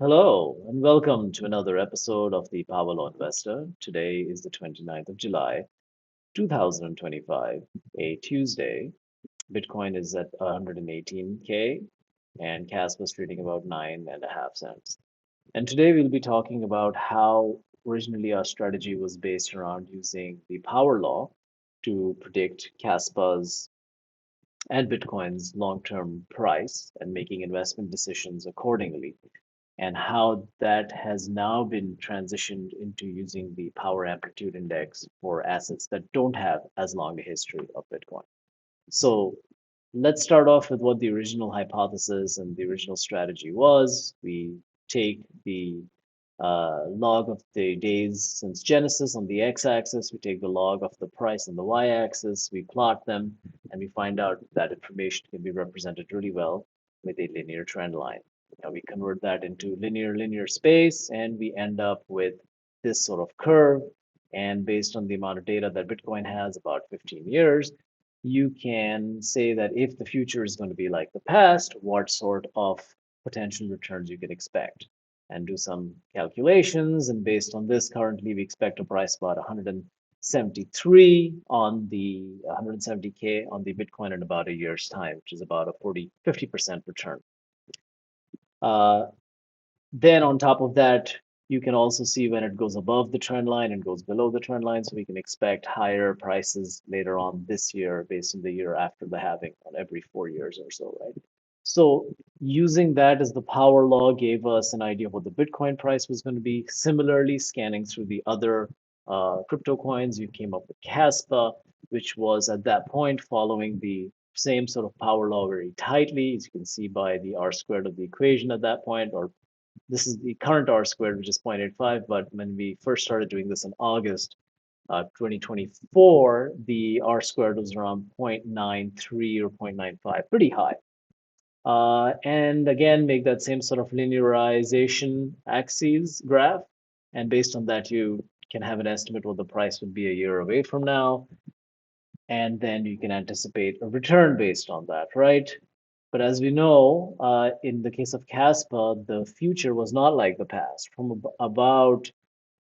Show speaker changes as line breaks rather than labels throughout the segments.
Hello, and welcome to another episode of the Power Investor. Today is the 29th of July, 2025, a Tuesday. Bitcoin is at 118K, and Kaspa is trading about 9.5 cents. And today we'll be talking about how originally our strategy was based around using the power law to predict Kaspa's and Bitcoin's long-term price and making investment decisions accordingly, and how that has now been transitioned into using the Power Amplitude Index for assets that don't have as long a history of Bitcoin. So let's start off with what the original hypothesis and the original strategy was. We take the log of the days since Genesis on the x-axis, we take the log of the price on the y-axis, we plot them, and we find out that information can be represented really well with a linear trend line. Now we convert that into linear space, and we end up with this sort of curve. And based on the amount of data that Bitcoin has, about 15 years, you can say that if the future is going to be like the past, what sort of potential returns you can expect and do some calculations. And based on this, currently we expect a price about 173 on the 170K on the Bitcoin in about a year's time, which is about a 50% return. Uh, then on top of that, you can also see when it goes above the trend line and goes below the trend line. So we can expect higher prices later on this year based on the year after the halving on every 4 years or so, right? So using that as the power law gave us an idea of what the Bitcoin price was going to be. Similarly, scanning through the other crypto coins, you came up with Kaspa, which was at that point following the same sort of power law very tightly, as you can see by the R squared of the equation at that point, or this is the current R squared, which is 0.85. But when we first started doing this in August 2024, the R squared was around 0.93 or 0.95, pretty high. And again, make that same sort of linearization axes graph. And based on that, you can have an estimate what the price would be a year away from now. And then you can anticipate a return based on that, right? But as we know, in the case of Kaspa, the future was not like the past. From about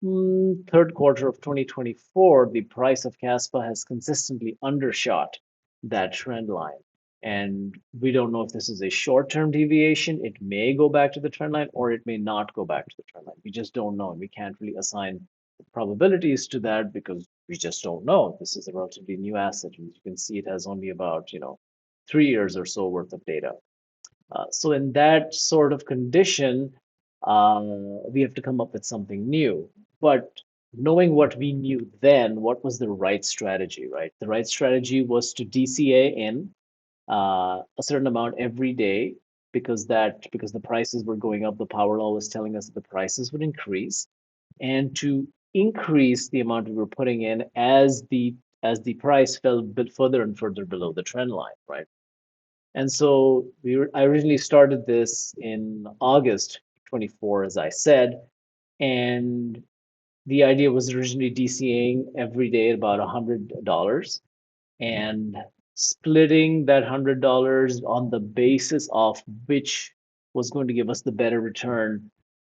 third quarter of 2024, the price of Kaspa has consistently undershot that trend line. And we don't know if this is a short-term deviation. It may go back to the trend line or it may not go back to the trend line. We just don't know. And we can't really assign probabilities to that because we just don't know. This is a relatively new asset. And you can see it has only about, 3 years or so worth of data. So in that sort of condition, we have to come up with something new. But knowing what we knew then, what was the right strategy, right? The right strategy was to DCA in a certain amount every day because the prices were going up, the power law was telling us that the prices would increase, and to increase the amount we were putting in as the price fell a bit further and further below the trend line, right? And so I originally started this in August 24, as I said, and the idea was originally DCAing every day at about $100 and splitting that $100 on the basis of which was going to give us the better return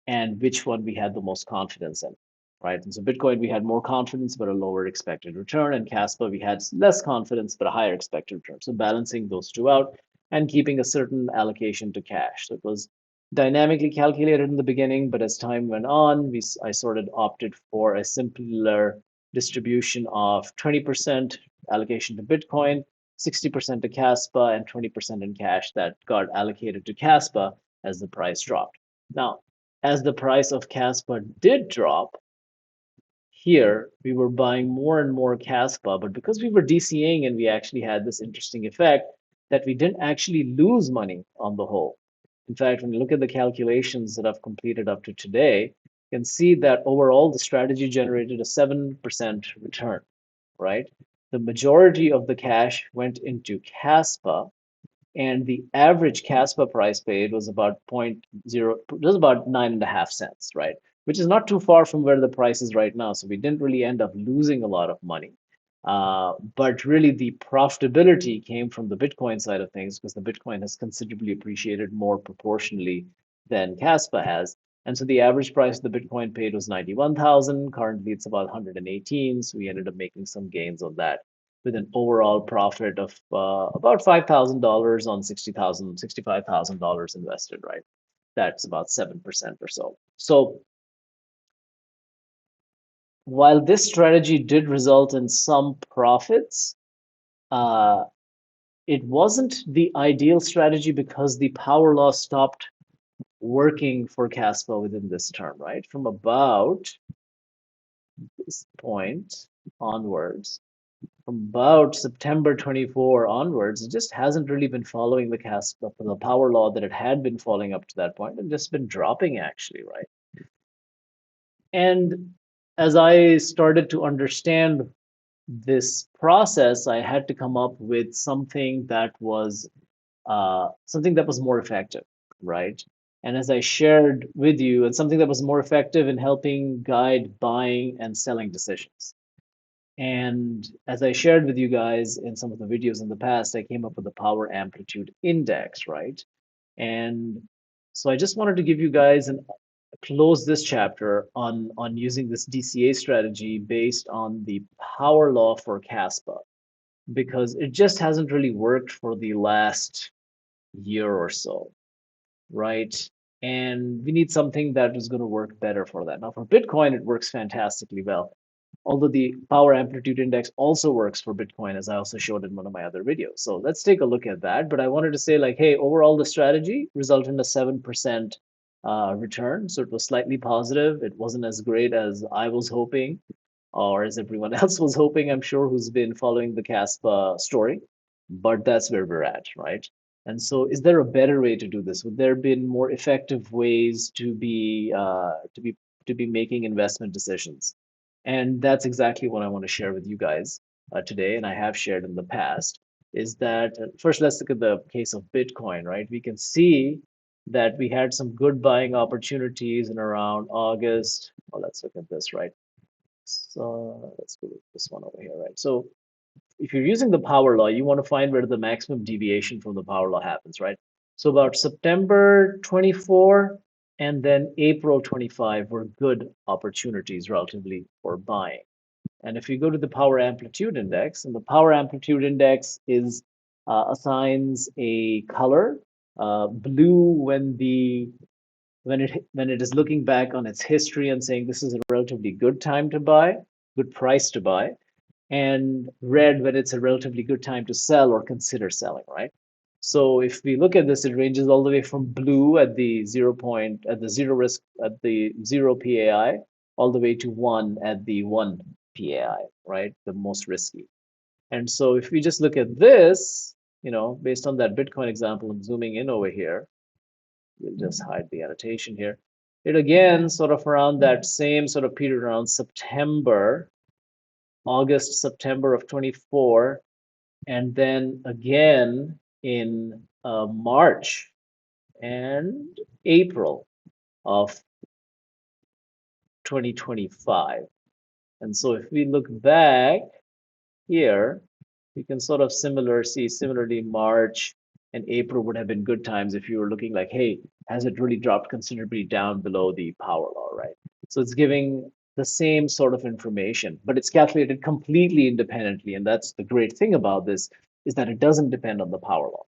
and which one we had the most confidence in, right? And so Bitcoin, we had more confidence, but a lower expected return. And Kaspa, we had less confidence, but a higher expected return. So balancing those two out and keeping a certain allocation to cash. So it was dynamically calculated in the beginning, but as time went on, I sort of opted for a simpler distribution of 20% allocation to Bitcoin, 60% to Kaspa, and 20% in cash that got allocated to Kaspa as the price dropped. Now, as the price of Kaspa did drop, here we were buying more and more Kaspa, but because we were DCAing and we actually had this interesting effect that we didn't actually lose money on the whole. In fact, when you look at the calculations that I've completed up to today, you can see that overall the strategy generated a 7% return, right? The majority of the cash went into Kaspa, and the average Kaspa price paid was about point zero, was about 9.5 cents, right? Which is not too far from where the price is right now. So we didn't really end up losing a lot of money. But really, the profitability came from the Bitcoin side of things because the Bitcoin has considerably appreciated more proportionally than Kaspa has. And so the average price of the Bitcoin paid was 91,000. Currently, it's about 118. So we ended up making some gains on that with an overall profit of about $5,000 on $65,000 invested, right? That's about 7% or so. So while this strategy did result in some profits, uh, it wasn't the ideal strategy because the power law stopped working for Kaspa within this term, right? From about this point onwards, from about September 24 onwards, it just hasn't really been following the Kaspa, the power law that it had been following up to that point, and just been dropping actually, right? And as I started to understand this process, I had to come up with something that was more effective, right? And as I shared with you, and something that was more effective in helping guide buying and selling decisions. And as I shared with you guys in some of the videos in the past, I came up with the Power Amplitude Index, right? And so I just wanted to give you guys and close this chapter on using this DCA strategy based on the power law for Kaspa because it just hasn't really worked for the last year or so, right? And we need something that is going to work better for that. Now, for Bitcoin, it works fantastically well. Although the Power Amplitude Index also works for Bitcoin, as I also showed in one of my other videos. So let's take a look at that. But I wanted to say, like, hey, overall, the strategy resulted in a 7% return. So it was slightly positive. It wasn't as great as I was hoping, or as everyone else was hoping, I'm sure, who's been following the Kaspa story. But that's where we're at, right? And so, is there a better way to do this? Would there been more effective ways to be making investment decisions? And that's exactly what I want to share with you guys today, and I have shared in the past. Is that first? Let's look at the case of Bitcoin, right? We can see that we had some good buying opportunities in around August. Well, let's look at this, right? So let's go with this one over here, right? So if you're using the power law, you want to find where the maximum deviation from the power law happens, right? So about September 24 and then April 25 were good opportunities relatively for buying. And if you go to the Power Amplitude Index, and the Power Amplitude Index is assigns a color, blue when it is looking back on its history and saying this is a relatively good time to buy, good price to buy, and red when it's a relatively good time to sell or consider selling, right? So if we look at this, it ranges all the way from blue at the zero risk at the zero PAI, all the way to one at the one PAI, right? The most risky. And so if we just look at this, based on that Bitcoin example, I'm zooming in over here. We'll just hide the annotation here. It again, sort of around that same sort of period around August, September of 24, and then again in March and April of 2025. And so if we look back here, you can sort of similarly March and April would have been good times if you were looking like, hey, has it really dropped considerably down below the power law, right? So it's giving the same sort of information, but it's calculated completely independently. And that's the great thing about this is that it doesn't depend on the power law,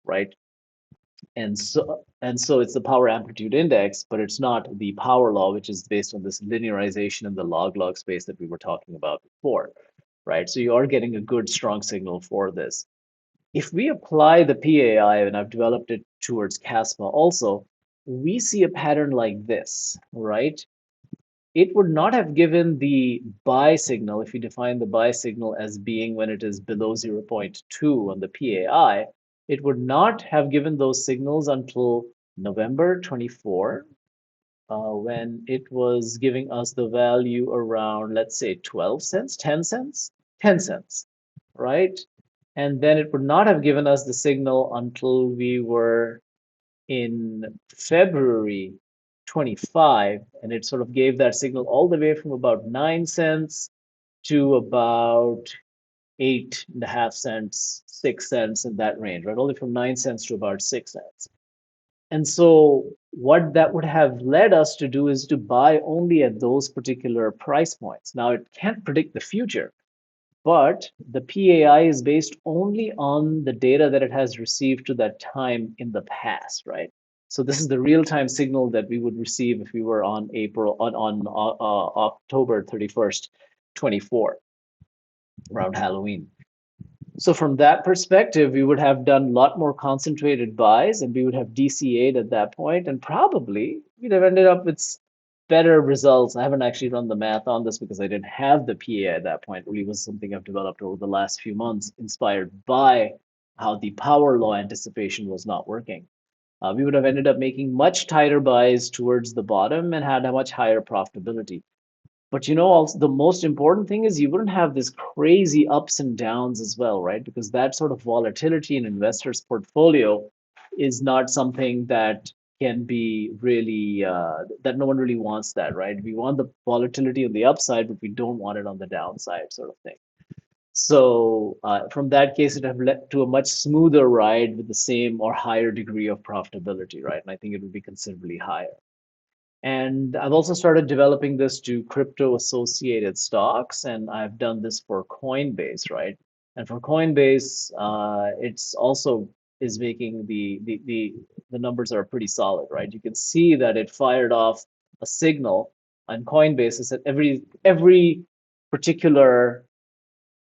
right? And so it's the power amplitude index, but it's not the power law, which is based on this linearization in the log space that we were talking about before, right? So you are getting a good strong signal for this. If we apply the PAI, and I've developed it towards Kaspa also, we see a pattern like this, right? It would not have given the buy signal if you define the buy signal as being when it is below 0.2 on the PAI. It would not have given those signals until November 24, when it was giving us the value around, let's say, 12 cents, 10 cents, 10 cents, right? And then it would not have given us the signal until we were in February 25, and it sort of gave that signal all the way from about 9 cents to about 8.5 cents, 6 cents in that range, right? Only from 9 cents to about 6 cents. And so what that would have led us to do is to buy only at those particular price points. Now, it can't predict the future, but the PAI is based only on the data that it has received to that time in the past, right? So this is the real-time signal that we would receive if we were on October 31st, 24, around Halloween. So from that perspective, we would have done a lot more concentrated buys and we would have DCA'd at that point, and probably we'd have ended up with better results. I haven't actually run the math on this because I didn't have the PA at that point. It really was something I've developed over the last few months, inspired by how the power law anticipation was not working. We would have ended up making much tighter buys towards the bottom and had a much higher profitability. But also the most important thing is you wouldn't have this crazy ups and downs as well, right? Because that sort of volatility in investors' portfolio is not something that can be really, that no one really wants that, right? We want the volatility on the upside, but we don't want it on the downside, sort of thing. So from that case, it have led to a much smoother ride with the same or higher degree of profitability, right? And I think it would be considerably higher. And I've also started developing this to crypto associated stocks, and I've done this for Coinbase, right? And for Coinbase, it's also is making the numbers are pretty solid, right? You can see that it fired off a signal on Coinbase is that every particular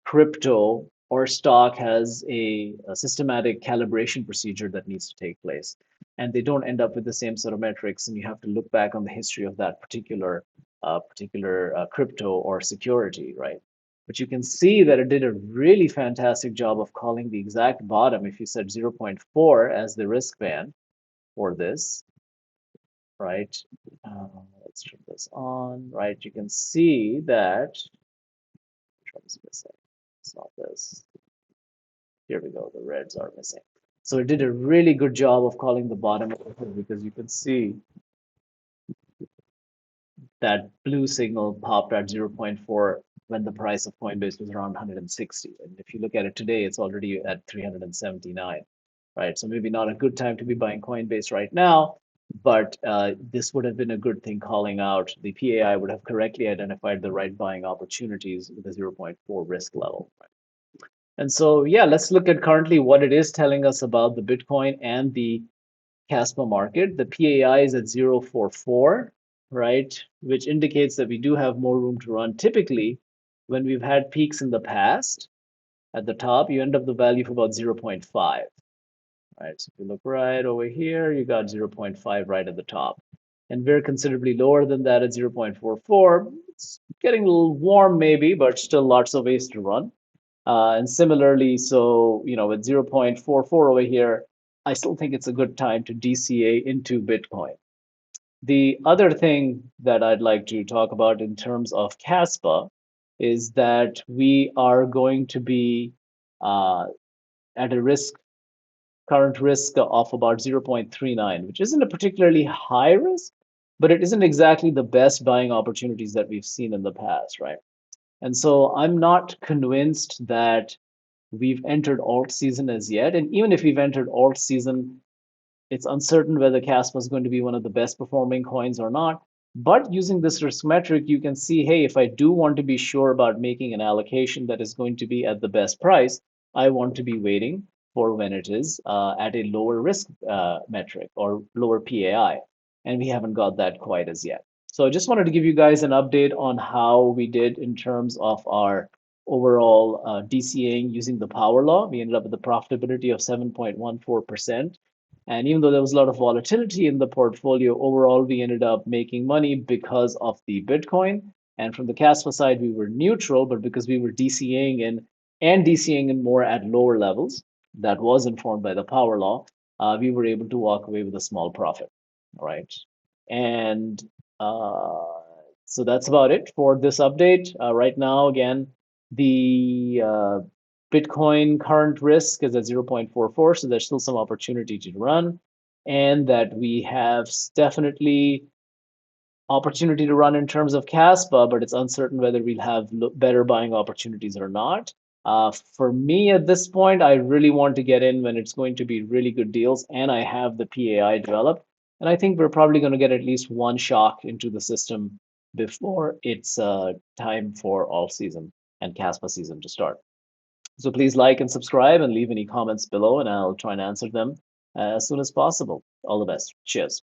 crypto or stock has a systematic calibration procedure that needs to take place. And they don't end up with the same sort of metrics. And you have to look back on the history of that particular crypto or security, right? But you can see that it did a really fantastic job of calling the exact bottom. If you set 0.4 as the risk band for this, right? Let's turn this on, right? You can see that, which one is missing? It's not this. Here we go, the reds are missing. So it did a really good job of calling the bottom because you can see that blue signal popped at 0.4 when the price of Coinbase was around 160. And if you look at it today, it's already at 379, right? So maybe not a good time to be buying Coinbase right now, but this would have been a good thing calling out. The PAI would have correctly identified the right buying opportunities with a 0.4 risk level. Right? And so, yeah, let's look at currently what it is telling us about the Bitcoin and the Kaspa market. The PAI is at 0.44, right? Which indicates that we do have more room to run. Typically, when we've had peaks in the past, at the top, you end up the value of about 0.5, right? So if you look right over here, you got 0.5 right at the top. And we're considerably lower than that at 0.44. It's getting a little warm maybe, but still lots of ways to run. And similarly, so with 0.44 over here, I still think it's a good time to DCA into Bitcoin. The other thing that I'd like to talk about in terms of Kaspa is that we are going to be at a current risk of about 0.39, which isn't a particularly high risk, but it isn't exactly the best buying opportunities that we've seen in the past, right? And so I'm not convinced that we've entered alt season as yet. And even if we've entered alt season, it's uncertain whether Kaspa is going to be one of the best performing coins or not. But using this risk metric, you can see, hey, if I do want to be sure about making an allocation that is going to be at the best price, I want to be waiting for when it is at a lower risk metric or lower PAI. And we haven't got that quite as yet. So I just wanted to give you guys an update on how we did in terms of our overall DCAing using the power law. We ended up with a profitability of 7.14%. And even though there was a lot of volatility in the portfolio, overall, we ended up making money because of the Bitcoin. And from the Kaspa side, we were neutral, but because we were DCAing in and DCAing in more at lower levels, that was informed by the power law, we were able to walk away with a small profit. All right. And so that's about it for this update. Right now, again, the Bitcoin current risk is at 0.44, so there's still some opportunity to run, and that we have definitely opportunity to run in terms of Kaspa, but it's uncertain whether we'll have better buying opportunities or not. For me at this point, I really want to get in when it's going to be really good deals, and I have the PAI developed. And I think we're probably going to get at least one shock into the system before it's time for all season and Caspa season to start. So please like and subscribe and leave any comments below, and I'll try and answer them as soon as possible. All the best. Cheers.